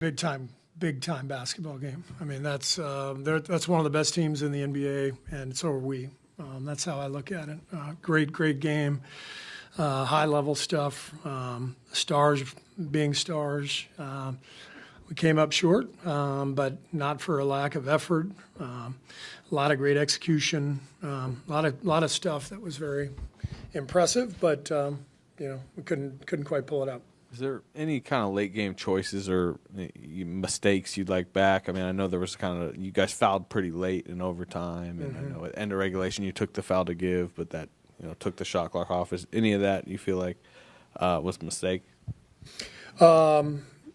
Big time basketball game. I mean, that's one of the best teams in the NBA, and so are we. That's how I look at it. Great game, high level stuff. Stars being stars. We came up short, but not for a lack of effort. A lot of great execution. A lot of stuff that was very impressive, but we couldn't quite pull it out. Is there any kind of late game choices or mistakes you'd like back? I mean, I know there was you guys fouled pretty late in overtime, and I know at end of regulation you took the foul to give, but that took the shot clock off. Is any of that you feel like was a mistake? Not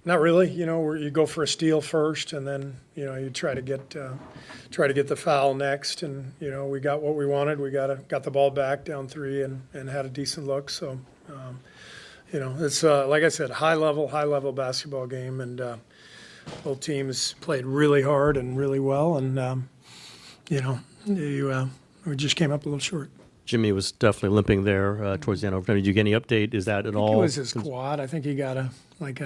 really. Where you go for a steal first, and then you try to get the foul next, and we got what we wanted. We got the ball back down 3 and had a decent look. So. It's like I said, high level basketball game, and both teams played really hard and really well, and we just came up a little short. Jimmy was definitely limping there towards the end of time. Did you get any update? Is that at all? It was his quad. I think he got a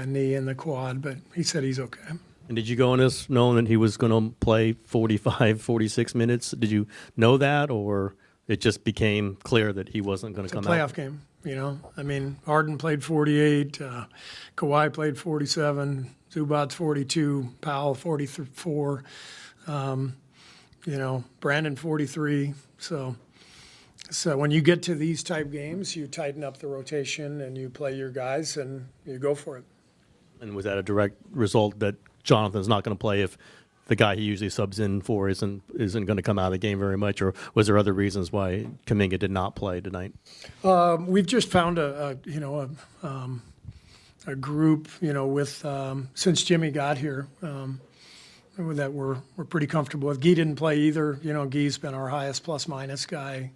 knee in the quad, but he said he's okay. And did you go in this knowing that he was going to play 45, 46 minutes? Did you know that, or it just became clear that he wasn't going to come out? It's a playoff game. I mean, Harden played 48, Kawhi played 47, Zubac's 42, Powell 44, Brandon 43. So when you get to these type games, you tighten up the rotation and you play your guys and you go for it. And was that a direct result that Jonathan's not going to play if the guy he usually subs in for isn't going to come out of the game very much, or was there other reasons why Kuminga did not play tonight? We've just found a group, with since Jimmy got here, that we're pretty comfortable with. Guy didn't play either. Guy's been our highest plus minus guy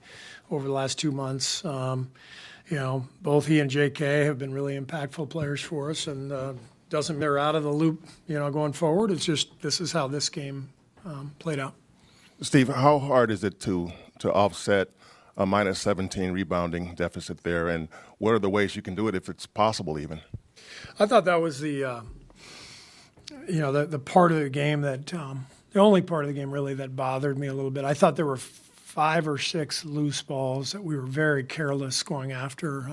over the last 2 months. Both he and JK have been really impactful players for us, and doesn't mean they're out of the loop, going forward. It's just this is how this game played out. Steve, how hard is it to offset a minus 17 rebounding deficit there, and what are the ways you can do it if it's possible even? I thought that was the part of the game that the only part of the game really that bothered me a little bit. I thought there were 5 or 6 loose balls that we were very careless going after.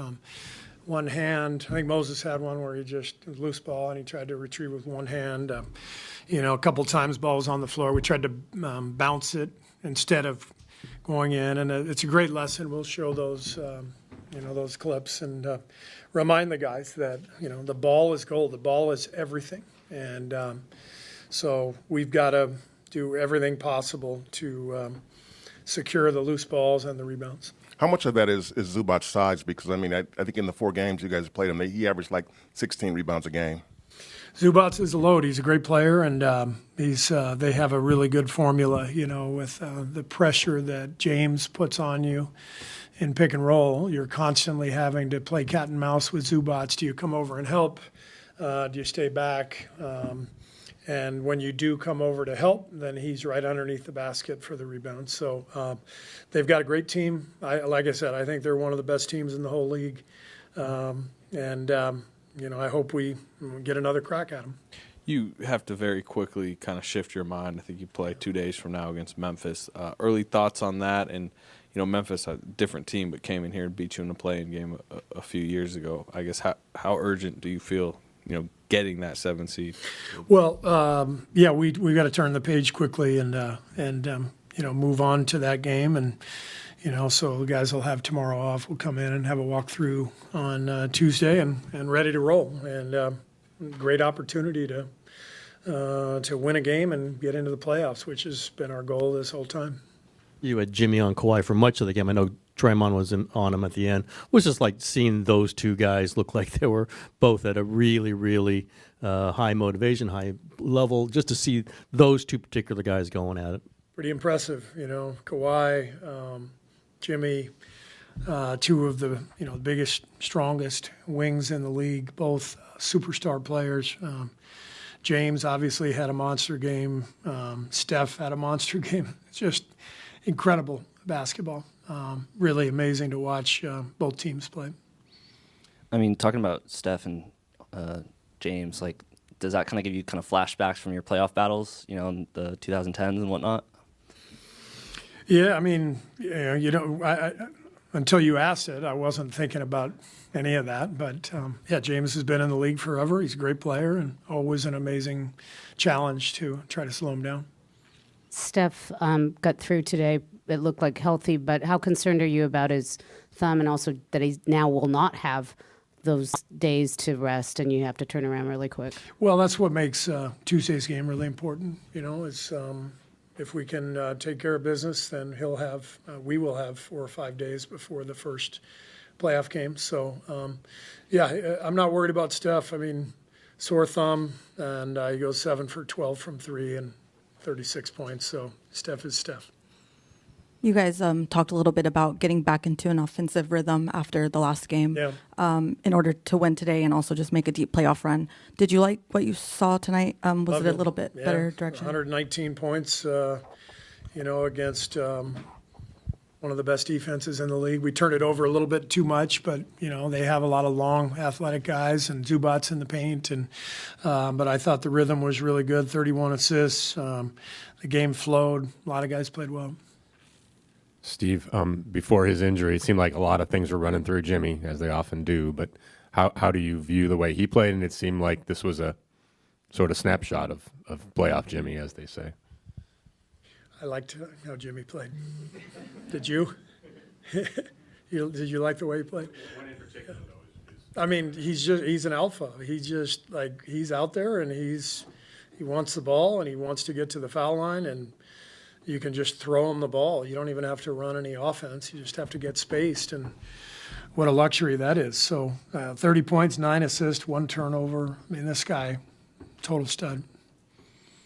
One hand. I think Moses had one where he just loose ball and he tried to retrieve with one hand. A couple times ball was on the floor. We tried to bounce it instead of going in, and it's a great lesson. We'll show those those clips and remind the guys that the ball is gold. The ball is everything, and so we've got to do everything possible to secure the loose balls and the rebounds. How much of that is Zubac's size? Because, I think in the 4 games you guys played him, he averaged like 16 rebounds a game. Zubac is a load. He's a great player, and they have a really good formula, with the pressure that James puts on you in pick and roll. You're constantly having to play cat and mouse with Zubac. Do you come over and help? Do you stay back? And when you do come over to help, then he's right underneath the basket for the rebound. So they've got a great team. Like I said, I think they're one of the best teams in the whole league. I hope we get another crack at them. You have to very quickly kind of shift your mind. I think you play 2 days from now against Memphis. Early thoughts on that? And, Memphis, a different team, but came in here and beat you in a play-in game a few years ago. I guess how urgent do you feel, getting that 7 seed? Well, we got to turn the page quickly and move on to that game, and so the guys will have tomorrow off. We'll come in and have a walkthrough on Tuesday and ready to roll, and great opportunity to win a game and get into the playoffs, which has been our goal this whole time. You had Jimmy on Kawhi for much of the game. I know Draymond was on him at the end. It was just like seeing those two guys look like they were both at a really, really high motivation, high level, just to see those two particular guys going at it. Pretty impressive, Kawhi, Jimmy, 2 of the biggest, strongest wings in the league, both superstar players. James obviously had a monster game. Steph had a monster game. It's just incredible basketball. Really amazing to watch both teams play. I mean, talking about Steph and James, does that kind of give you kind of flashbacks from your playoff battles, in the 2010s and whatnot? Yeah, I mean, until you asked it, I wasn't thinking about any of that. But James has been in the league forever. He's a great player and always an amazing challenge to try to slow him down. Steph got through today. It looked like healthy, but how concerned are you about his thumb and also that he now will not have those days to rest and you have to turn around really quick? Well, that's what makes Tuesday's game really important. Is if we can take care of business, then we will have 4 or 5 days before the first playoff game. So, I'm not worried about Steph. I mean, sore thumb, and he goes 7 for 12 from 3 and 36 points. So Steph is Steph. You guys talked a little bit about getting back into an offensive rhythm after the last game in order to win today and also just make a deep playoff run. Did you like what you saw tonight? Was it a little bit better direction? 119 points, against one of the best defenses in the league. We turned it over a little bit too much, but, they have a lot of long, athletic guys and Zubats in the paint. But I thought the rhythm was really good, 31 assists. The game flowed. A lot of guys played well. Steve, before his injury, it seemed like a lot of things were running through Jimmy, as they often do. But how do you view the way he played? And it seemed like this was a sort of snapshot of playoff Jimmy, as they say. I liked how Jimmy played. Did you? Did you like the way he played? What in particular, though? I mean, he's an alpha. He's out there and he wants the ball and he wants to get to the foul line and you can just throw him the ball. You don't even have to run any offense. You just have to get spaced, and what a luxury that is. So 30 points, 9 assists, 1 turnover. I mean, this guy, total stud.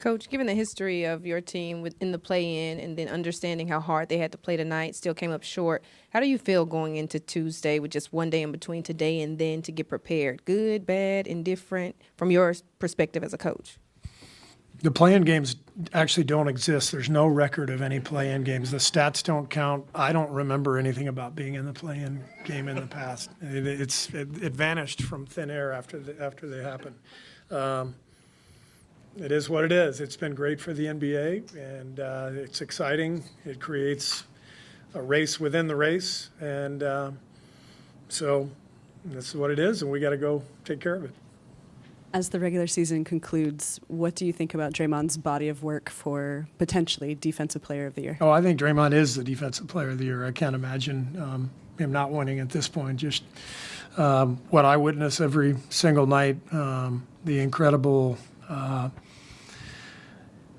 Coach, given the history of your team within the play-in and then understanding how hard they had to play tonight, still came up short, how do you feel going into Tuesday with just one day in between today and then to get prepared? Good, bad, indifferent, from your perspective as a coach? The play-in games actually don't exist. There's no record of any play-in games. The stats don't count. I don't remember anything about being in the play-in game in the past. It vanished from thin air after they happened. It is what it is. It's been great for the NBA, and it's exciting. It creates a race within the race, and so this is what it is, and we got to go take care of it. As the regular season concludes, what do you think about Draymond's body of work for potentially Defensive Player of the Year? Oh, I think Draymond is the Defensive Player of the Year. I can't imagine him not winning at this point. Just what I witness every single night, the incredible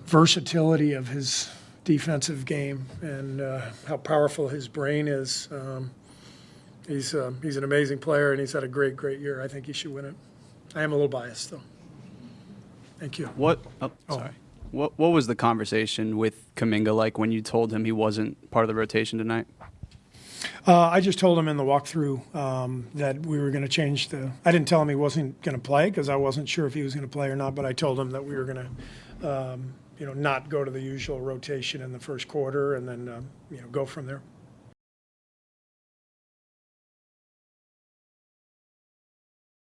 versatility of his defensive game and how powerful his brain is. He's an amazing player, and he's had a great, great year. I think he should win it. I am a little biased, though. Thank you. Sorry. What was the conversation with Kuminga like when you told him he wasn't part of the rotation tonight? I just told him in the walkthrough that we were going to change I didn't tell him he wasn't going to play because I wasn't sure if he was going to play or not, but I told him that we were going to, not go to the usual rotation in the first quarter and then, go from there.